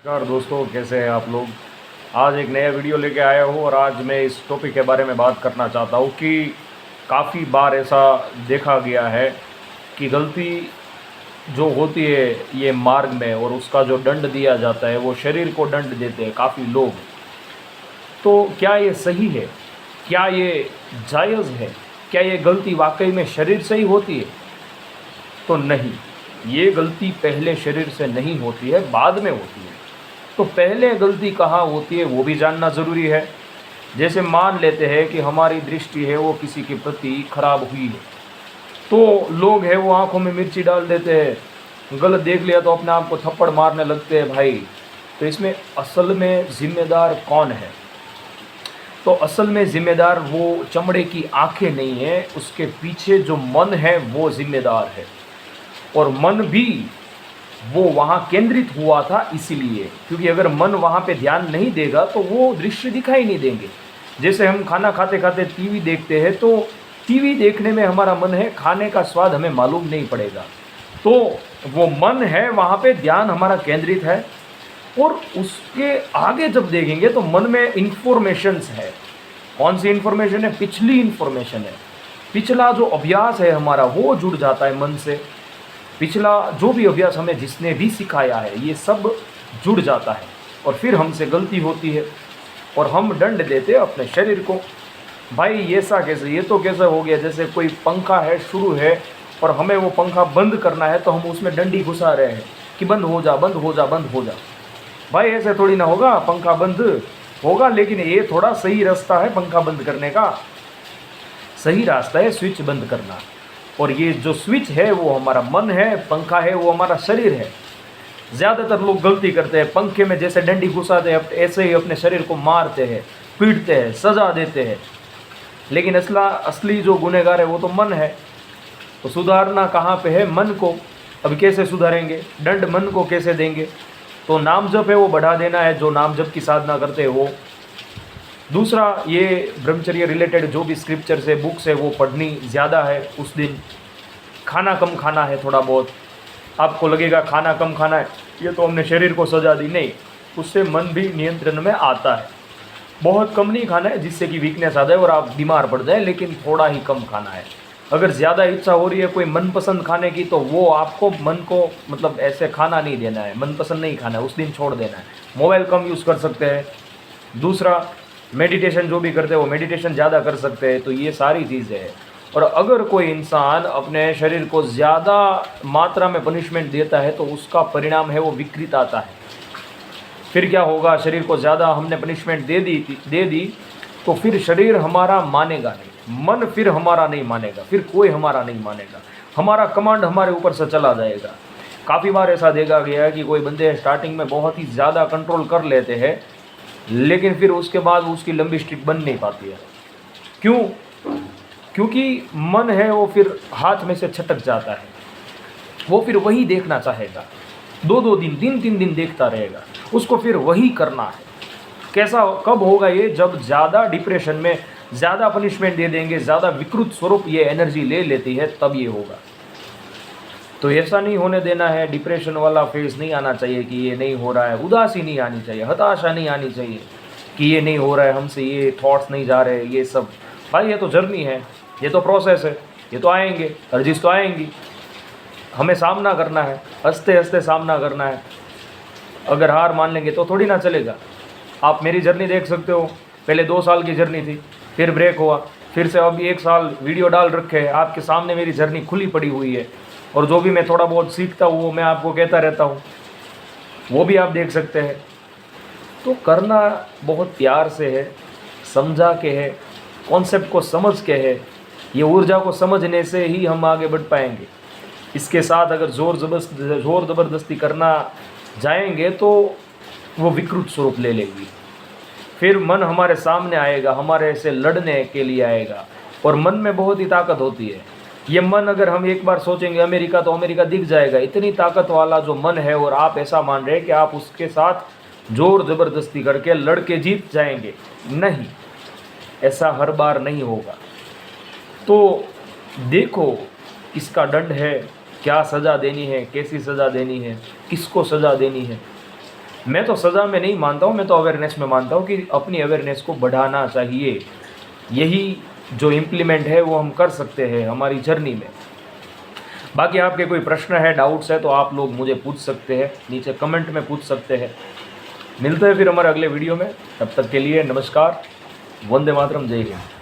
नमस्कार दोस्तों, कैसे हैं आप लोग। आज एक नया वीडियो लेके आया हूँ और आज मैं इस टॉपिक के बारे में बात करना चाहता हूँ कि काफ़ी बार ऐसा देखा गया है कि गलती जो होती है ये मार्ग में, और उसका जो दंड दिया जाता है वो शरीर को दंड देते हैं काफ़ी लोग। तो क्या ये सही है? क्या ये जायज़ है? क्या ये गलती वाकई में शरीर से ही होती है? तो नहीं, ये गलती पहले शरीर से नहीं होती है, बाद में होती है। तो पहले गलती कहाँ होती है वो भी जानना ज़रूरी है। जैसे मान लेते हैं कि हमारी दृष्टि है वो किसी के प्रति खराब हुई है, तो लोग हैं वो आंखों में मिर्ची डाल देते हैं, गलत देख लिया तो अपने आप को थप्पड़ मारने लगते हैं भाई। तो इसमें असल में ज़िम्मेदार कौन है? तो असल में ज़िम्मेदार वो चमड़े की आंखें नहीं है, उसके पीछे जो मन है वो ज़िम्मेदार है। और मन भी वो वहाँ केंद्रित हुआ था इसीलिए, क्योंकि अगर मन वहाँ पे ध्यान नहीं देगा तो वो दृश्य दिखाई नहीं देंगे। जैसे हम खाना खाते खाते टीवी देखते हैं, तो टीवी देखने में हमारा मन है, खाने का स्वाद हमें मालूम नहीं पड़ेगा। तो वो मन है वहाँ पे, ध्यान हमारा केंद्रित है। और उसके आगे जब देखेंगे तो मन में इंफॉर्मेशंस है। कौन सी इंफॉर्मेशन है? पिछली इंफॉर्मेशन है। पिछला जो अभ्यास है हमारा वो जुड़ जाता है मन से। पिछला जो भी अभ्यास हमें जिसने भी सिखाया है ये सब जुड़ जाता है, और फिर हमसे गलती होती है और हम दंड देते हैं अपने शरीर को। भाई ऐसा कैसे? ये तो कैसे हो गया जैसे कोई पंखा है, शुरू है, और हमें वो पंखा बंद करना है तो हम उसमें डंडी घुसा रहे हैं कि बंद हो जा, बंद हो जा, बंद हो जा। भाई ऐसे थोड़ी ना होगा, पंखा बंद होगा। लेकिन ये थोड़ा सही रास्ता है पंखा बंद करने का। सही रास्ता है स्विच बंद करना, और ये जो स्विच है वो हमारा मन है, पंखा है वो हमारा शरीर है। ज़्यादातर लोग गलती करते हैं, पंखे में जैसे डंडी घुसाते हैं ऐसे ही अपने शरीर को मारते हैं, पीटते हैं, सजा देते हैं। लेकिन असली जो गुनहगार है वो तो मन है। तो सुधारना कहाँ पे है? मन को। अब कैसे सुधारेंगे? दंड मन को कैसे देंगे? तो नाम जप है वो बढ़ा देना है, जो नाम जप की साधना करते हैं वो। दूसरा, ये ब्रह्मचर्य रिलेटेड जो भी स्क्रिप्चर्स है, बुक्स है, वो पढ़नी ज़्यादा है। उस दिन खाना कम खाना है थोड़ा बहुत। आपको लगेगा खाना कम खाना है, ये तो हमने शरीर को सजा दी। नहीं, उससे मन भी नियंत्रण में आता है। बहुत कम नहीं खाना है जिससे कि वीकनेस आ जाए और आप बीमार पड़ जाए, लेकिन थोड़ा ही कम खाना है। अगर ज़्यादा इच्छा हो रही है कोई मनपसंद खाने की, तो वो आपको मन को मतलब ऐसे खाना नहीं देना है, मनपसंद नहीं खाना है, उस दिन छोड़ देना है। मोबाइल कम यूज़ कर सकते हैं। दूसरा, मेडिटेशन जो भी करते हैं वो मेडिटेशन ज़्यादा कर सकते हैं। तो ये सारी चीज़ें हैं। और अगर कोई इंसान अपने शरीर को ज़्यादा मात्रा में पनिशमेंट देता है तो उसका परिणाम है वो विकृत आता है। फिर क्या होगा? शरीर को ज़्यादा हमने पनिशमेंट दे दी तो फिर शरीर हमारा मानेगा नहीं, मन फिर हमारा नहीं मानेगा, फिर कोई हमारा नहीं मानेगा। हमारा कमांड हमारे ऊपर से चला जाएगा। काफ़ी बार ऐसा देखा गया है कि कोई बंदे स्टार्टिंग में बहुत ही ज़्यादा कंट्रोल कर लेते हैं, लेकिन फिर उसके बाद उसकी लंबी स्ट्रिक बन नहीं पाती है। क्यों? क्योंकि मन है वो फिर हाथ में से छटक जाता है। वो फिर वही देखना चाहेगा, 2-2 दिन, 3-3 दिन देखता रहेगा, उसको फिर वही करना है। कैसा कब होगा ये? जब ज़्यादा डिप्रेशन में ज़्यादा पनिशमेंट दे देंगे, ज़्यादा विकृत स्वरूप ये एनर्जी ले लेती है, तब ये होगा। तो ऐसा नहीं होने देना है। डिप्रेशन वाला फेज नहीं आना चाहिए कि ये नहीं हो रहा है, उदासी नहीं आनी चाहिए, हताशा नहीं आनी चाहिए कि ये नहीं हो रहा है हमसे, ये थॉट्स नहीं जा रहे, ये सब। भाई ये तो जर्नी है, ये तो प्रोसेस है, ये तो आएंगे, अर्जिश तो आएंगी, हमें सामना करना है, हंसते हंसते सामना करना है। अगर हार मान लेंगे तो थोड़ी ना चलेगा। आप मेरी जर्नी देख सकते हो, पहले 2 साल की जर्नी थी, फिर ब्रेक हुआ, फिर से अभी 1 साल वीडियो डाल रखे हैं। आपके सामने मेरी जर्नी खुली पड़ी हुई है, और जो भी मैं थोड़ा बहुत सीखता हूँ वो मैं आपको कहता रहता हूँ, वो भी आप देख सकते हैं। तो करना बहुत प्यार से है, समझा के है, कॉन्सेप्ट को समझ के है। ये ऊर्जा को समझने से ही हम आगे बढ़ पाएंगे। इसके साथ अगर ज़ोर ज़बरदस्ती करना जाएंगे तो वो विकृत स्वरूप ले लेगी। फिर मन हमारे सामने आएगा, हमारे से लड़ने के लिए आएगा, और मन में बहुत ही ताकत होती है। ये मन, अगर हम एक बार सोचेंगे अमेरिका, तो अमेरिका दिख जाएगा। इतनी ताकत वाला जो मन है, और आप ऐसा मान रहे हैं कि आप उसके साथ ज़ोर ज़बरदस्ती करके लड़के जीत जाएंगे। नहीं, ऐसा हर बार नहीं होगा। तो देखो किसका दंड है, क्या सज़ा देनी है, कैसी सज़ा देनी है, किसको सज़ा देनी है। मैं तो सज़ा में नहीं मानता हूँ, मैं तो अवेयरनेस में मानता हूँ कि अपनी अवेयरनेस को बढ़ाना चाहिए। यही जो इम्प्लीमेंट है वो हम कर सकते हैं हमारी जर्नी में। बाकी आपके कोई प्रश्न है, डाउट्स है तो आप लोग मुझे पूछ सकते हैं, नीचे कमेंट में पूछ सकते हैं। मिलते हैं फिर हमारे अगले वीडियो में, तब तक के लिए नमस्कार, वंदे मातरम, जय हिंद।